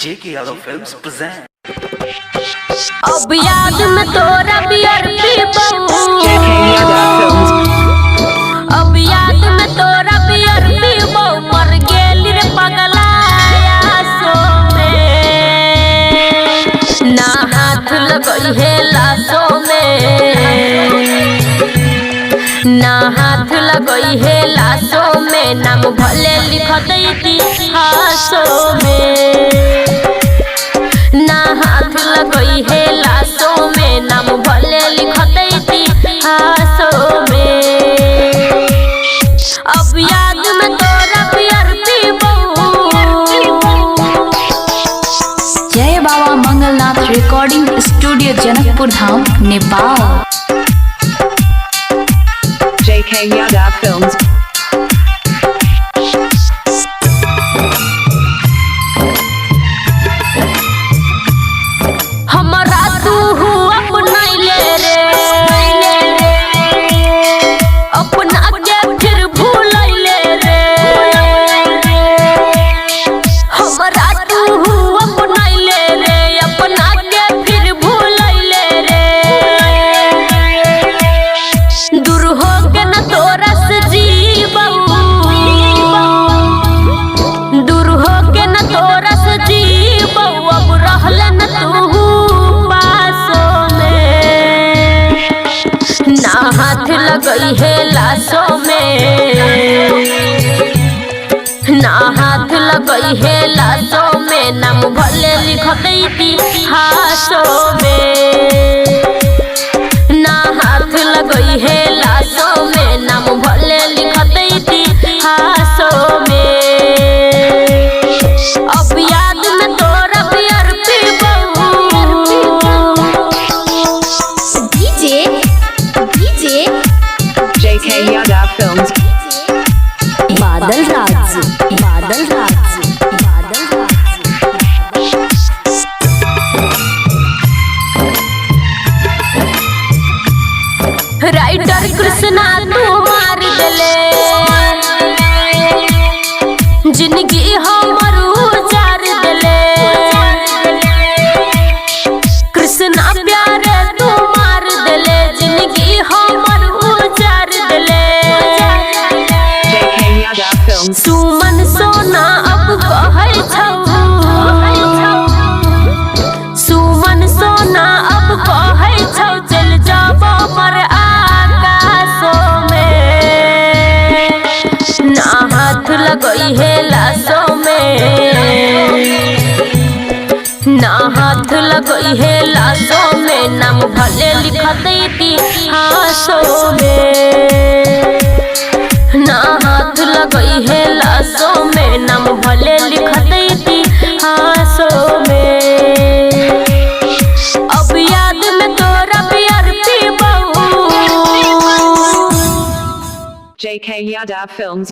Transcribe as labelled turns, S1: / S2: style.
S1: JK Yadav Films present.
S2: अब याद में तोरा बियर पीबू
S3: JK Yadav Films.
S2: अब याद में तोरा बियर पीबू मर गेली रे पगलाया सो में ना हाथ लगई है लाशों में ना हाथ लगई है लाशों में नाम भले लिख दी इतिहासों में ना हाथ लगई है लाशों में नाम भले लिख दी इतिहासों में अब याद में तोरा बियर पीबू।
S4: जय बाबा Mangalnath recording studio Janakpur Dham Nepal.
S3: JK Yadav Films.
S2: हमरा तू अपनैले रे अपना के फिर भूलैले रे हमरा तू अपनैले रे अपना के फिर भूलैले रे दूर हो के न तोरा से जीबू दूर हो के न तोरा से जीबू अब रहले न तू ना हाथ लगई है लाशों में ना हाथ लगई है लाशों में नाम भले लिख दी इतिहासों में ना हाथ लगई है लाशों में नाम भले लिख दी इतिहासों में अब याद में तोरा बियर पीबू।
S3: JK Yadav Films.
S4: बादल राज बादल राज बादल राज।
S2: राइटर कृष्णा तू मार दिले जिंदगी हमर उजार दिले कृष्णा प्यारे तू मार दिले जिंदगी हमर उजार दिले
S3: JK Yadav Films.
S2: सुमन सोना अब कहै छौ सुमन सोना अब कहै छौ चल जाबो पर आकाशों में ना हाथ लगई है लाशों में ना हाथ लगई है लाशों में नाम भले लिख दी इतिहासों में ना हाथ लगई है लाशों में नाम भले लिख दी इतिहासों में अब याद में तोरा बियर पीबू।
S3: JK Yadav Films.